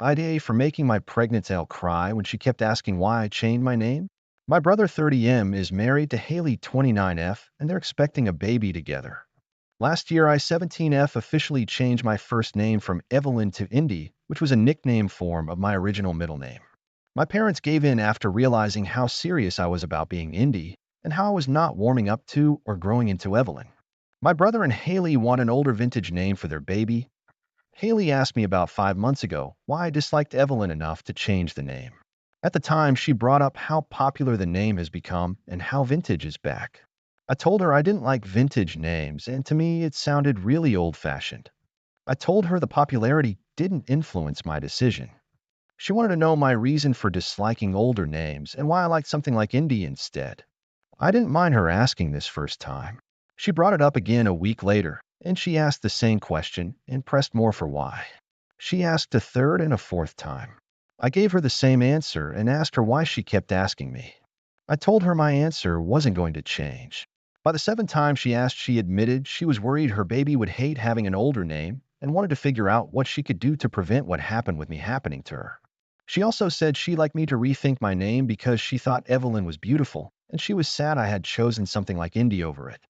AITA for making my pregnant L cry when she kept asking why I changed my name. My brother 30M is married to Hailey 29F and they're expecting a baby together. Last year, I 17F officially changed my first name from Evelyn to Indy, which was a nickname form of my original middle name. My parents gave in after realizing how serious I was about being Indy and how I was not warming up to or growing into Evelyn. My brother and Hailey want an older vintage name for their baby. Hailey asked me about 5 months ago why I disliked Evelyn enough to change the name. At the time, she brought up how popular the name has become and how vintage is back. I told her I didn't like vintage names, and to me, it sounded really old-fashioned. I told her the popularity didn't influence my decision. She wanted to know my reason for disliking older names and why I liked something like Indy instead. I didn't mind her asking this first time. She brought it up again a week later, and she asked the same question and pressed more for why. She asked a third and a fourth time. I gave her the same answer and asked her why she kept asking me. I told her my answer wasn't going to change. By the seventh time she asked, she admitted she was worried her baby would hate having an older name and wanted to figure out what she could do to prevent what happened with me happening to her. She also said she'd like me to rethink my name because she thought Evelyn was beautiful, and she was sad I had chosen something like Indy over it.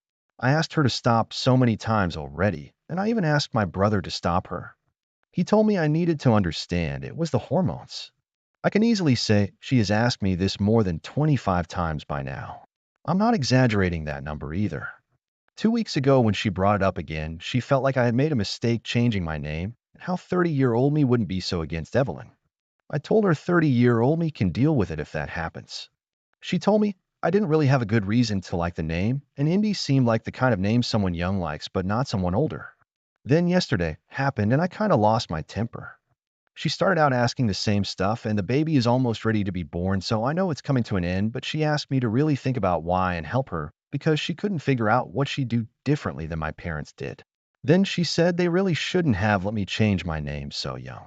I asked her to stop so many times already, and I even asked my brother to stop her. He told me I needed to understand it was the hormones. I can easily say she has asked me this more than 25 times by now. I'm not exaggerating that number either. 2 weeks ago, when she brought it up again, she felt like I had made a mistake changing my name and how 30-year-old me wouldn't be so against Evelyn. I told her 30-year-old me can deal with it if that happens. She told me I didn't really have a good reason to like the name, and Indy seemed like the kind of name someone young likes but not someone older. Then yesterday happened and I kind of lost my temper. She started out asking the same stuff, and the baby is almost ready to be born, so I know it's coming to an end, but she asked me to really think about why and help her because she couldn't figure out what she'd do differently than my parents did. Then she said they really shouldn't have let me change my name so young.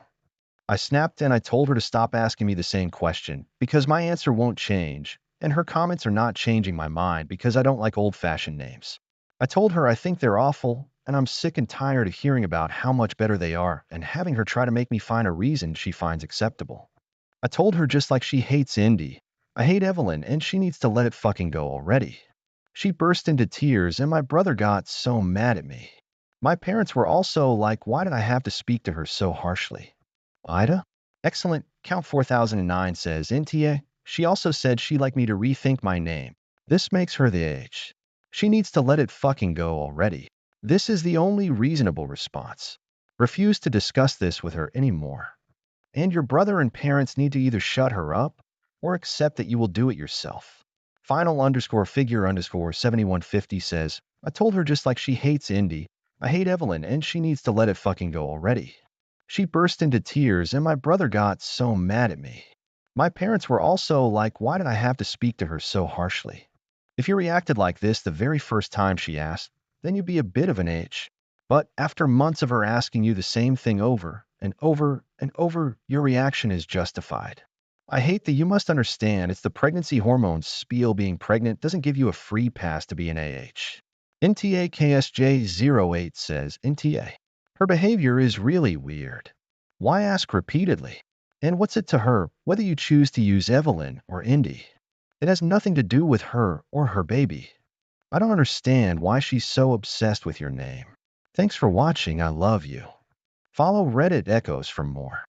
I snapped and I told her to stop asking me the same question because my answer won't change, and her comments are not changing my mind because I don't like old-fashioned names. I told her I think they're awful, and I'm sick and tired of hearing about how much better they are and having her try to make me find a reason she finds acceptable. I told her just like she hates Indy, I hate Evelyn and she needs to let it fucking go already. She burst into tears and my brother got so mad at me. My parents were also like, why did I have to speak to her so harshly? Ida? Excellent. Count 4009 says, NTA. She also said she'd like me to rethink my name. This makes her the age. She needs to let it fucking go already. This is the only reasonable response. Refuse to discuss this with her anymore. And your brother and parents need to either shut her up or accept that you will do it yourself. Final_figure_ 7150 says, I told her just like she hates Indy, I hate Evelyn and she needs to let it fucking go already. She burst into tears and my brother got so mad at me. My parents were also like, why did I have to speak to her so harshly? If you reacted like this the very first time she asked, then you'd be a bit of an age. But after months of her asking you the same thing over and over and over, your reaction is justified. I hate that you must understand it's the pregnancy hormones spiel. Being pregnant doesn't give you a free pass to be an AH. NTAKSJ08 says, NTA. Her behavior is really weird. Why ask repeatedly? And what's it to her whether you choose to use Evelyn or Indy? It has nothing to do with her or her baby. I don't understand why she's so obsessed with your name. Thanks for watching. I love you. Follow Reddit Echoes for more.